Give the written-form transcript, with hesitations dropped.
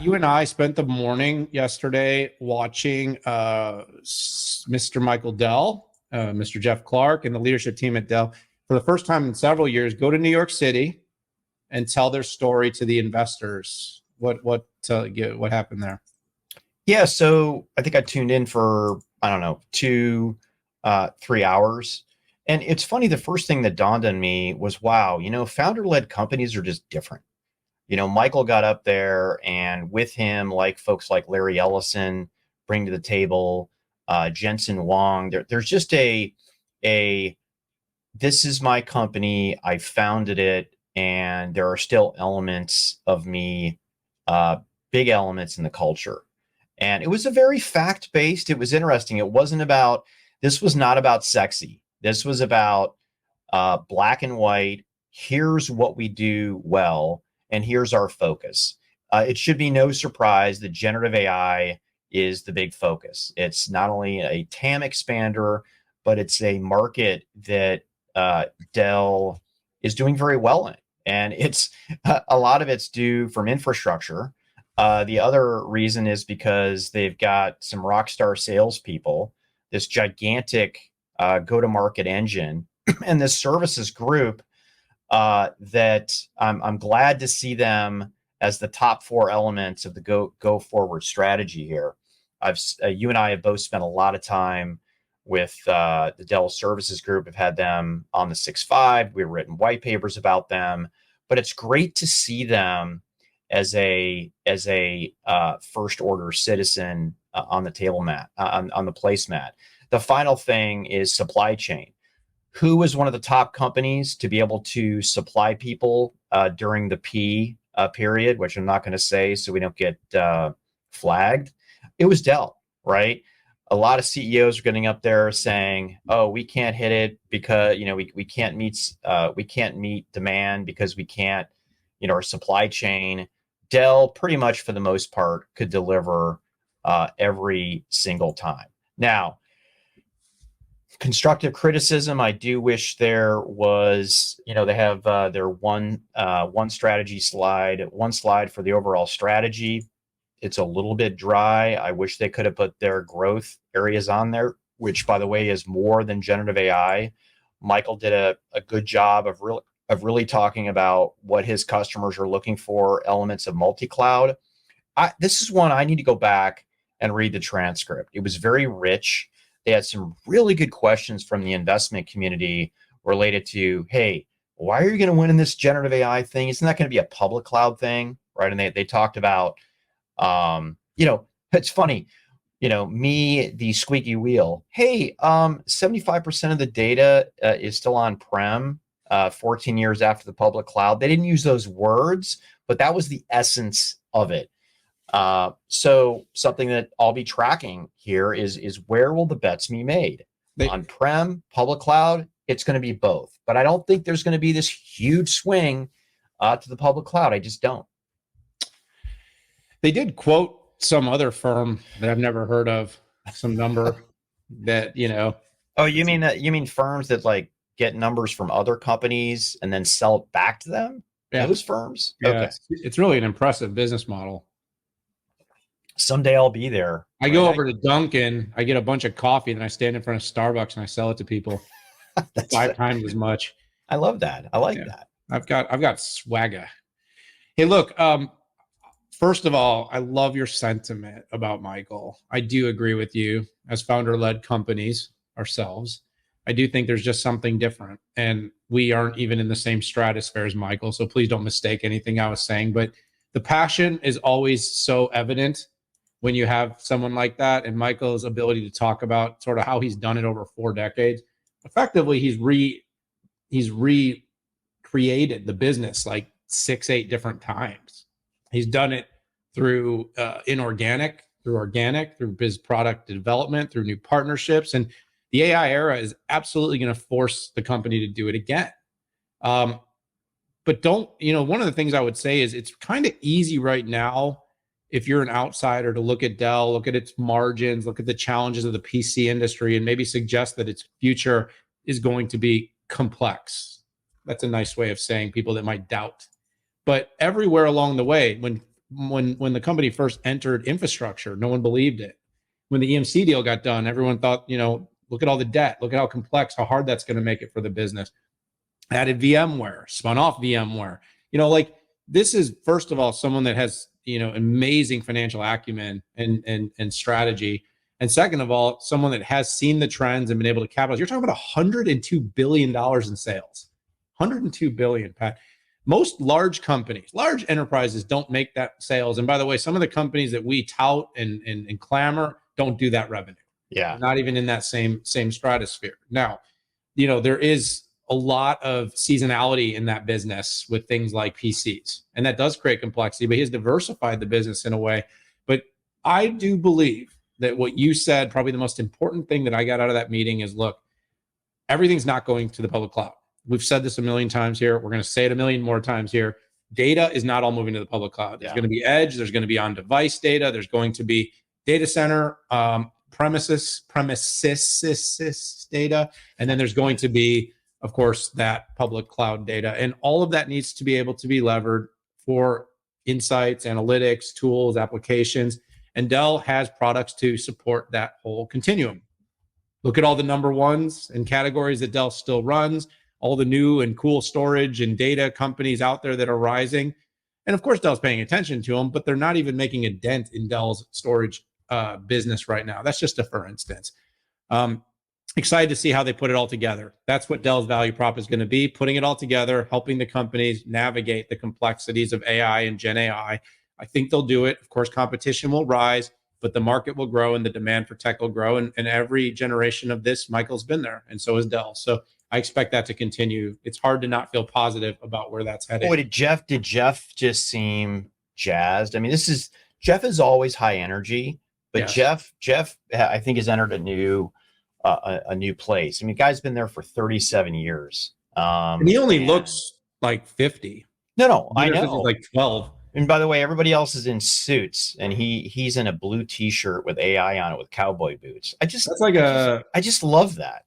You and I spent the morning yesterday watching Mr. Michael Dell, Mr. Jeff Clark, and the leadership team at Dell for the first time in several years go to New York City and tell their story to the investors. What happened there? Yeah, so I think I tuned in for, I don't know, 3 hours. And it's funny, the first thing that dawned on me was, wow, founder-led companies are just different. Michael got up there and with him, like folks like Larry Ellison bring to the table, Jensen Wong, there's just a, this is my company, I founded it, and there are still elements of me, uh, big elements in the culture. And it was a very fact based. It was interesting. This was not about sexy. This was about black and white. Here's what we do well, and here's our focus. It should be no surprise that generative AI is the big focus. It's not only a TAM expander, but it's a market that Dell is doing very well in. And it's a lot of it's due from infrastructure. The other reason is because they've got some rock star salespeople, this gigantic go-to-market engine, and this services group that I'm glad to see them as the top four elements of the go forward strategy here. You and I have both spent a lot of time with the Dell Services Group. Have had them on the 6.5. We've written white papers about them, but it's great to see them as a first order citizen on the table mat, on the placemat. The final thing is supply chain. Who was one of the top companies to be able to supply people during the P period, which I'm not going to say so we don't get flagged? It was Dell, right? A lot of CEOs are getting up there saying, "Oh, we can't hit it because we can't meet demand because we can't, our supply chain." Dell, pretty much for the most part, could deliver every single time. Now, constructive criticism, I do wish there was, they have their one strategy slide, one slide for the overall strategy. It's a little bit dry. I wish they could have put their growth areas on there, which, by the way, is more than generative AI. Michael did a good job of really talking about what his customers are looking for, elements of multi-cloud. This is one I need to go back and read the transcript. It was very rich. They had some really good questions from the investment community related to, hey, why are you going to win in this generative AI thing? Isn't that going to be a public cloud thing? Right. And they talked about, it's funny, me, the squeaky wheel. Hey, 75% of the data is still on-prem, 14 years after the public cloud. They didn't use those words, but that was the essence of it. So something that I'll be tracking here is where will the bets be made? On-prem, public cloud, it's going to be both. But I don't think there's going to be this huge swing to the public cloud. I just don't. They did quote some other firm that I've never heard of, some number that, Oh, you mean firms that like get numbers from other companies and then sell it back to them? Yeah. Those firms? Yeah, okay. It's really an impressive business model. Someday I'll be there. I go over to Dunkin', I get a bunch of coffee, then I stand in front of Starbucks and I sell it to people. That's 5 times as much. I love that. I like that. I've got swagger. Hey, look, first of all, I love your sentiment about Michael. I do agree with you. As founder-led companies ourselves, I do think there's just something different. And we aren't even in the same stratosphere as Michael, so please don't mistake anything I was saying. But the passion is always so evident when you have someone like that. And Michael's ability to talk about sort of how he's done it over 4 decades. Effectively, he's recreated the business like 6-8 different times. He's done it through inorganic, through organic, through biz product development, through new partnerships. And the AI era is absolutely going to force the company to do it again. But one of the things I would say is it's kind of easy right now, if you're an outsider, to look at Dell, look at its margins, look at the challenges of the PC industry, and maybe suggest that its future is going to be complex. That's a nice way of saying people that might doubt. But everywhere along the way, when when the company first entered infrastructure, no one believed it. When the EMC deal got done, everyone thought, look at all the debt, look at how complex, how hard that's going to make it for the business. Added VMware, spun off VMware. Like this is, first of all, someone that has, amazing financial acumen and strategy. And second of all, someone that has seen the trends and been able to capitalize. You're talking about $102 billion in sales. $102 billion, Pat. Most large companies, large enterprises don't make that sales. And by the way, some of the companies that we tout and clamor don't do that revenue. Yeah. They're not even in that same stratosphere. Now, there is a lot of seasonality in that business with things like PCs, and that does create complexity, but he has diversified the business in a way. But I do believe that what you said, probably the most important thing that I got out of that meeting is, look, everything's not going to the public cloud. We've said this a million times here. We're going to say it a million more times here. Data is not all moving to the public cloud. There's going to be edge. There's going to be on-device data. There's going to be data center, premises data. And then there's going to be, of course, that public cloud data. And all of that needs to be able to be levered for insights, analytics, tools, applications. And Dell has products to support that whole continuum. Look at all the number ones and categories that Dell still runs, all the new and cool storage and data companies out there that are rising. And of course, Dell's paying attention to them, but they're not even making a dent in Dell's storage business right now. That's just a for instance. Excited to see how they put it all together. That's what Dell's value prop is going to be, putting it all together, helping the companies navigate the complexities of AI and Gen AI. I think they'll do it. Of course, competition will rise, but the market will grow and the demand for tech will grow. And every generation of this, Michael's been there, and so is Dell. So I expect that to continue. It's hard to not feel positive about where that's headed. Boy, did Jeff just seem jazzed? I mean, Jeff is always high energy, but yes. Jeff, I think, has entered a new place. I mean, guy's been there for 37 years. And he only looks like 50. No, I know. He's like 12. And by the way, everybody else is in suits, and he's in a blue T-shirt with AI on it with cowboy boots. I just love that.